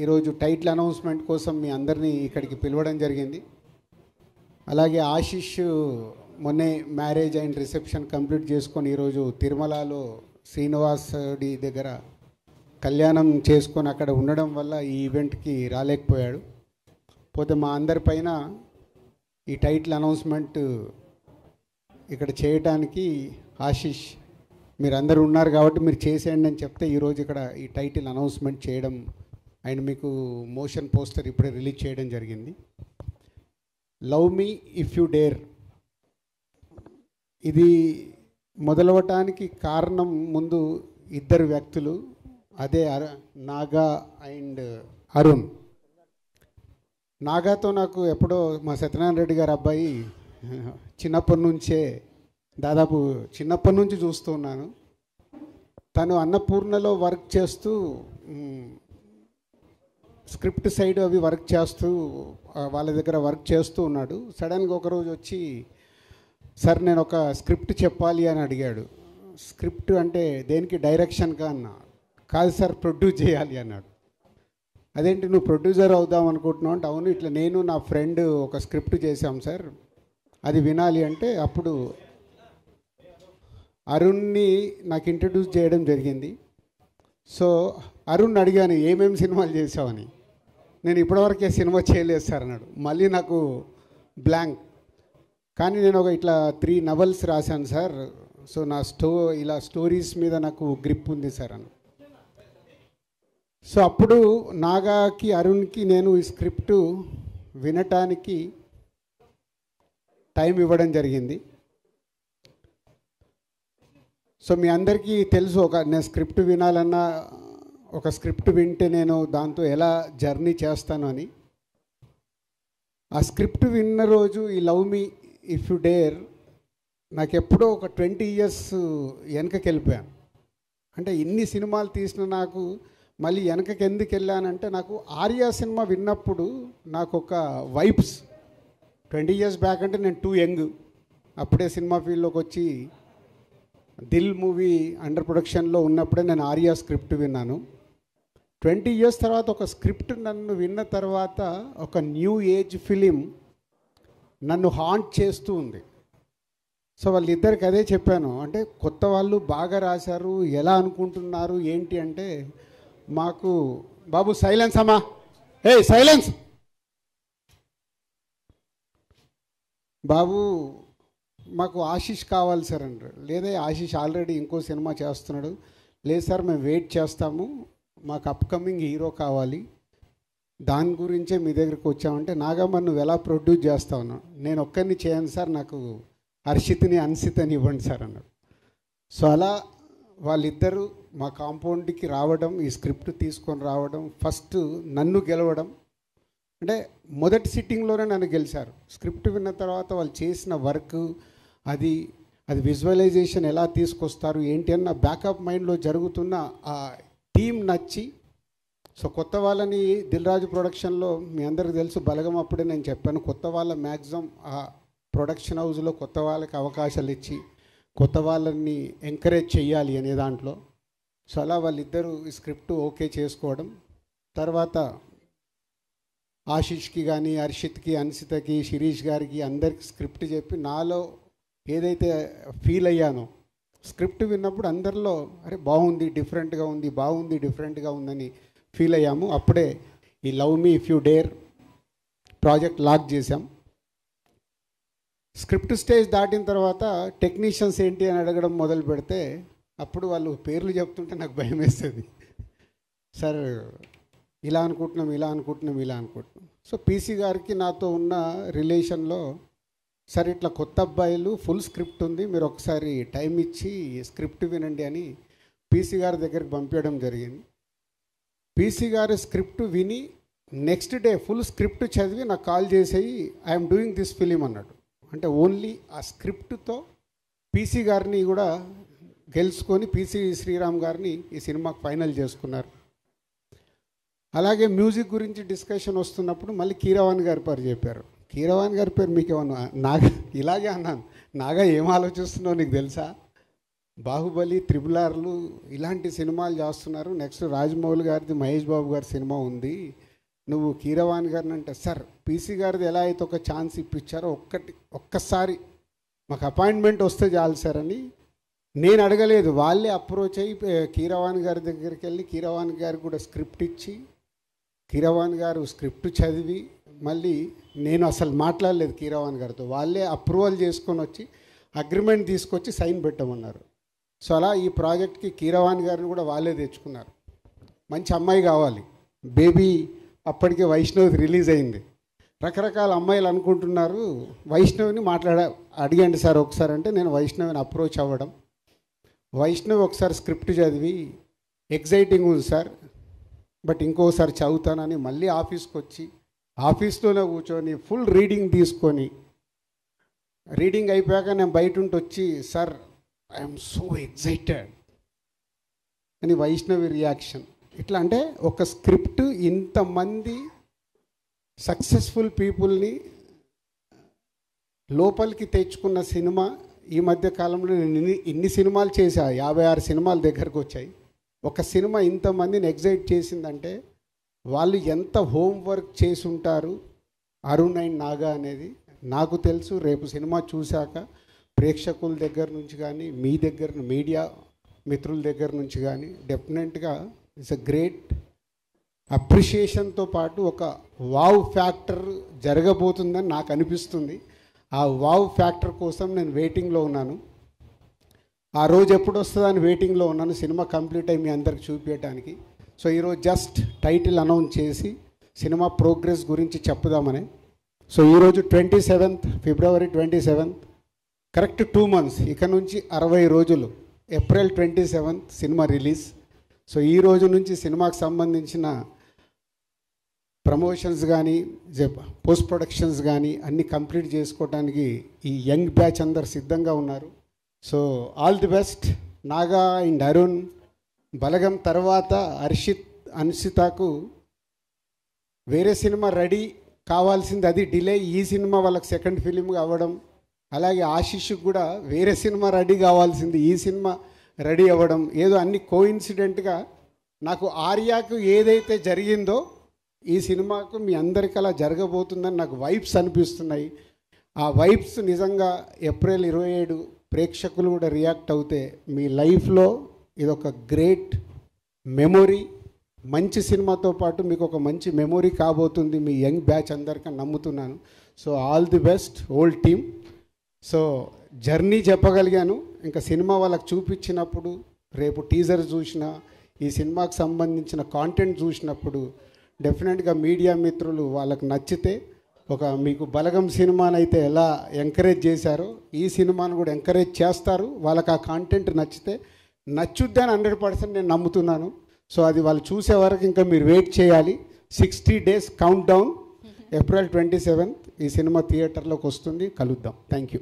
ఈరోజు title announcement కోసం మీ అందరినీ ఇక్కడికి పిలవడం జరిగింది. అలాగే ఆశిష్ మొన్నే మ్యారేజ్ అండ్ రిసెప్షన్ కంప్లీట్ చేసుకొని ఈరోజు తిరుమలలో శ్రీనివాసుడి దగ్గర కళ్యాణం చేసుకొని అక్కడ ఉండడం వల్ల ఈ ఈవెంట్కి రాలేకపోయాడు. పోతే మా అందరిపైన ఈ టైటిల్ అనౌన్స్మెంట్ ఇక్కడ చేయడానికి ఆశిష్ మీరందరూ ఉన్నారు కాబట్టి మీరు చేసేయండి అని చెప్తే ఈరోజు ఇక్కడ ఈ టైటిల్ అనౌన్స్మెంట్ చేయడం అండ్ మీకు మోషన్ పోస్టర్ ఇప్పుడే రిలీజ్ చేయడం జరిగింది. Love me if you dare ఇది మొదలవటానికి కారణం ముందు ఇద్దరు వ్యక్తులు, అదే నాగా అండ్ అరుణ్. నాగాతో నాకు ఎప్పుడో మా సత్యనారాయణ రెడ్డి గారి అబ్బాయి చిన్నప్పటి నుంచే దాదాపు చిన్నప్పటి నుంచి చూస్తూ ఉన్నాను. తను అన్నపూర్ణలో వర్క్ చేస్తూ స్క్రిప్ట్ సైడ్ అవి వర్క్ చేస్తూ వాళ్ళ దగ్గర వర్క్ చేస్తూ ఉన్నాడు. సడన్గా ఒకరోజు వచ్చి సార్ నేను ఒక స్క్రిప్ట్ చెప్పాలి అని అడిగాడు. స్క్రిప్ట్ అంటే దేనికి, డైరెక్షన్గా అన్నా. కాదు సార్ ప్రొడ్యూస్ చేయాలి అన్నాడు. అదేంటి నువ్వు ప్రొడ్యూసర్ అవుదాం అనుకుంటున్నావు అంటే, అవును ఇట్లా నేను నా ఫ్రెండ్ ఒక స్క్రిప్ట్ చేశాం సార్ అది వినాలి అంటే అప్పుడు అరుణ్ని నాకు ఇంట్రడ్యూస్ చేయడం జరిగింది. సో అరుణ్ అడిగాను ఏమేమి సినిమాలు చేసావని. నేను ఇప్పటివరకే సినిమా చేయలేదు సార్ అన్నాడు. మళ్ళీ నాకు బ్లాంక్. కానీ నేను ఒక ఇట్లా 3 నవల్స్ రాశాను సార్. సో నా ఇలా స్టోరీస్ మీద నాకు గ్రిప్ ఉంది సార్ అని. సో అప్పుడు నాగాకి అరుణ్కి నేను ఈ స్క్రిప్టు వినటానికి టైం ఇవ్వడం జరిగింది. సో మీ అందరికీ తెలుసు, నేను స్క్రిప్ట్ వినాలన్నా ఒక స్క్రిప్ట్ వింటే నేను దాంతో ఎలా జర్నీ చేస్తాను అని. ఆ స్క్రిప్ట్ విన్న రోజు ఈ love me if you dare నాకు ఎప్పుడో ఒక 20 years వెనకకి వెళ్ళిపోయాను. అంటే ఇన్ని సినిమాలు తీసిన నాకు మళ్ళీ వెనకకి ఎందుకు వెళ్ళానంటే, నాకు ఆర్యా సినిమా విన్నప్పుడు నాకు ఒక వైబ్స్ 20 years బ్యాక్ అంటే నేను టూ యంగ్, అప్పుడే సినిమా ఫీల్డ్లోకి వచ్చి దిల్ మూవీ అండర్ ప్రొడక్షన్లో ఉన్నప్పుడే నేను ఆర్యా స్క్రిప్ట్ విన్నాను. 20 years తర్వాత ఒక స్క్రిప్ట్ నన్ను విన్న తర్వాత ఒక న్యూ ఏజ్ ఫిలిం నన్ను హాంట్ చేస్తూ ఉంది. సో వాళ్ళిద్దరికి అదే చెప్పాను, అంటే కొత్త వాళ్ళు బాగా రాశారు, ఎలా అనుకుంటున్నారు ఏంటి అంటే, మాకు బాబు సైలెన్స్ అమ్మా, సైలెన్స్ బాబు, మాకు ఆశిష్ కావాలి సార్ అంటారు. లేదా ఆశిష్ ఆల్రెడీ ఇంకో సినిమా చేస్తున్నాడు. లేదు సార్ మేము వెయిట్ చేస్తాము, మాకు అప్కమింగ్ హీరో కావాలి, దాని గురించే మీ దగ్గరికి వచ్చామంటే, నాగమ్మ నువ్వు ఎలా ప్రొడ్యూస్ చేస్తావు అన్నాడు. నేను ఒక్కరిని చేయను సార్, నాకు హర్షిత్ని అన్సితని ఇవ్వండి సార్ అన్నాడు. సో అలా వాళ్ళిద్దరూ మా కాంపౌండ్కి రావడం, ఈ స్క్రిప్ట్ తీసుకొని రావడం, ఫస్ట్ నన్ను గెలవడం. అంటే మొదటి సిట్టింగ్లోనే నన్ను గెలిచారు. స్క్రిప్ట్ విన్న తర్వాత వాళ్ళు చేసిన వర్క్, అది విజువలైజేషన్ ఎలా తీసుకొస్తారు ఏంటి అన్న బ్యాకప్ మైండ్లో జరుగుతున్న ఆ టీం నచ్చి, సో కొత్త వాళ్ళని దిల్ రాజు ప్రొడక్షన్లో మీ అందరికీ తెలుసు, బలగం అప్పుడే నేను చెప్పాను, కొత్త వాళ్ళ మ్యాక్సిమం ఆ ప్రొడక్షన్ హౌస్లో కొత్త వాళ్ళకి అవకాశాలు ఇచ్చి కొత్త వాళ్ళని ఎంకరేజ్ చేయాలి అనే దాంట్లో. సో అలా వాళ్ళిద్దరూ ఈ స్క్రిప్ట్ ఓకే చేసుకోవడం, తర్వాత ఆశిష్కి కానీ హర్షిత్కి అన్సితకి శిరీష్ గారికి అందరికి స్క్రిప్ట్ చెప్పి నాలో ఏదైతే ఫీల్ అయ్యానో, స్క్రిప్ట్ విన్నప్పుడు అందరిలో అరే బాగుంది, డిఫరెంట్గా ఉంది, బాగుంది, డిఫరెంట్గా ఉందని ఫీల్ అయ్యాము. అప్పుడే ఈ love me if you dare project lock చేశాం. స్క్రిప్ట్ స్టేజ్ దాటిన తర్వాత టెక్నీషియన్స్ ఏంటి అని అడగడం మొదలు పెడితే, అప్పుడు వాళ్ళు పేర్లు చెప్తుంటే నాకు భయం వేస్తుంది. సార్ ఇలా అనుకుంటున్నాం, ఇలా అనుకుంటున్నాం, ఇలా అనుకుంటున్నాం. సో పీసీ గారికి నాతో ఉన్న రిలేషన్లో, సార్ ఇట్లా కొత్త అబ్బాయిలు ఫుల్ స్క్రిప్ట్ ఉంది, మీరు ఒకసారి టైం ఇచ్చి స్క్రిప్ట్ వినండి అని పీసీ గారి దగ్గరికి పంపించడం జరిగింది. పీసీ గారు స్క్రిప్ట్ విని నెక్స్ట్ డే ఫుల్ స్క్రిప్ట్ చదివి నాకు కాల్ చేసేయి ఐఎమ్ డూయింగ్ దిస్ ఫిలిం అన్నాడు. అంటే ఓన్లీ ఆ స్క్రిప్ట్తో పీసీ గారిని కూడా గెలుచుకొని పీసీ శ్రీరామ్ గారిని ఈ సినిమాకి ఫైనల్ చేసుకున్నారు. అలాగే మ్యూజిక్ గురించి డిస్కషన్ వస్తున్నప్పుడు మళ్ళీ కీరవాణి గారి పేరు చెప్పారు. కీరవాణి గారి పేరు మీకు ఏమన్నా, నాగా ఇలాగే అన్నాను, నాగా ఏం ఆలోచిస్తున్నావు నీకు తెలుసా, బాహుబలి, త్రిబులార్లు ఇలాంటి సినిమాలు చేస్తున్నారు. నెక్స్ట్ రాజమౌళి గారిది, మహేష్ బాబు గారి సినిమా ఉంది, నువ్వు కీరవాణి గారిని అంటే, సార్ పీసీ గారిది ఎలా అయితే ఒక ఛాన్స్ ఇప్పించారో ఒక్కసారి మాకు అపాయింట్మెంట్ వస్తే చాలు సార్ అని నేను అడగలేదు. వాళ్ళే అప్రోచ్ అయ్యి కీరవాణి గారి దగ్గరికి వెళ్ళి కీరవాణి గారికి కూడా స్క్రిప్ట్ ఇచ్చి, కీరవాణి గారు స్క్రిప్ట్ చదివి, మళ్ళీ నేను అసలు మాట్లాడలేదు కీరవాణి గారితో, వాళ్ళే అప్రూవల్ చేసుకొని వచ్చి అగ్రిమెంట్ తీసుకొచ్చి సైన్ పెట్టమన్నారు. సో అలా ఈ ప్రాజెక్ట్కి కీరవాణి గారిని కూడా వాళ్ళే తెచ్చుకున్నారు. మంచి అమ్మాయి కావాలి, బేబీ అప్పటికే వైష్ణవి రిలీజ్ అయింది. రకరకాల అమ్మాయిలు అనుకుంటున్నారు, వైష్ణవిని అడిగండి సార్ ఒకసారి అంటే, నేను వైష్ణవిని అప్రోచ్ అవ్వడం, వైష్ణవి ఒకసారి స్క్రిప్ట్ చదివి ఎగ్జైటింగ్ ఉంది సార్, బట్ ఇంకోసారి చదువుతానని మళ్ళీ ఆఫీస్కి వచ్చి ఆఫీస్లోనే కూర్చొని ఫుల్ రీడింగ్ తీసుకొని, రీడింగ్ అయిపోయాక నేను బయట ఉండి వచ్చి, సార్ ఐఎమ్ సో ఎగ్జైటెడ్ అని వైష్ణవి రియాక్షన్. ఇట్లా అంటే ఒక స్క్రిప్ట్ ఇంతమంది సక్సెస్ఫుల్ పీపుల్ని లోపలికి తెచ్చుకున్న సినిమా. ఈ మధ్య కాలంలో నేను ఇన్ని సినిమాలు చేశా, 56 సినిమాల దగ్గరకు వచ్చాయి. ఒక సినిమా ఇంతమందిని ఎగ్జైట్ చేసిందంటే వాళ్ళు ఎంత హోంవర్క్ చేసి ఉంటారు. అరుణ్ అండ్ నాగా అనేది నాకు తెలుసు. రేపు సినిమా చూశాక ప్రేక్షకుల దగ్గర నుంచి కానీ, మీ దగ్గర మీడియా మిత్రుల దగ్గర నుంచి కానీ డెఫినెట్గా ఇట్స్ అ గ్రేట్ అప్రిషియేషన్తో పాటు ఒక వావ్ ఫ్యాక్టర్ జరగబోతుందని నాకు అనిపిస్తుంది. ఆ వావ్ ఫ్యాక్టర్ కోసం నేను వెయిటింగ్లో ఉన్నాను. ఆ రోజు ఎప్పుడు వస్తుందని వెయిటింగ్లో ఉన్నాను, సినిమా కంప్లీట్ అయ్యి మీ అందరికి చూపించడానికి. సో ఈరోజు జస్ట్ టైటిల్ అనౌన్స్ చేసి సినిమా ప్రోగ్రెస్ గురించి చెప్పుదామని. సో ఈరోజు 27th ఫిబ్రవరి 27th, కరెక్ట్ 2 months, ఇక నుంచి 60 రోజులు, April 27th cinema release. So ఈ రోజు నుంచి సినిమాకి సంబంధించిన ప్రమోషన్స్ కానీ, పోస్ట్ ప్రొడక్షన్స్ కానీ అన్నీ కంప్లీట్ చేసుకోవడానికి ఈ యంగ్ బ్యాచ్ అందరు సిద్ధంగా ఉన్నారు. So all the best. Naga and Arun Balagam తర్వాత అన్షితకు వేరే సినిమా రెడీ కావాల్సింది, అది డిలే. ఈ సినిమా వాళ్ళకి సెకండ్ ఫిలింగా అవ్వడం, అలాగే ఆశిష్కి కూడా వేరే సినిమా రెడీ కావాల్సింది, ఈ సినిమా రెడీ అవ్వడం, ఏదో అన్ని కోఇన్సిడెంట్గా నాకు ఆర్యాకు ఏదైతే జరిగిందో ఈ సినిమాకు మీ అందరికీ అలా జరగబోతుందని నాకు వైబ్స్ అనిపిస్తున్నాయి. ఆ వైబ్స్ నిజంగా ఏప్రిల్ 27 ప్రేక్షకులు కూడా రియాక్ట్ అవుతే మీ లైఫ్లో ఇదొక గ్రేట్ మెమొరీ, మంచి సినిమాతో పాటు మీకు ఒక మంచి మెమొరీ కాబోతుంది మీ యంగ్ బ్యాచ్ అందరికీ నమ్ముతున్నాను. So all the best old team. So journey చెప్పగలిగాను. ఇంకా సినిమా వాళ్ళకి చూపించినప్పుడు, రేపు టీజర్ చూసినా, ఈ సినిమాకి సంబంధించిన కాంటెంట్ చూసినప్పుడు డెఫినెట్గా మీడియా మిత్రులు వాళ్ళకి నచ్చితే, ఒక మీకు బలగం సినిమానైతే ఎలా ఎంకరేజ్ చేశారో ఈ సినిమాను కూడా ఎంకరేజ్ చేస్తారు. వాళ్ళకి ఆ కాంటెంట్ నచ్చితే నచ్చుద్దని 100% నేను నమ్ముతున్నాను. సో అది వాళ్ళు చూసే వరకు ఇంకా మీరు వెయిట్ చేయాలి. 60 days count down. April 27th ఈ సినిమా థియేటర్లోకి వస్తుంది. కలుద్దాం. Thank you.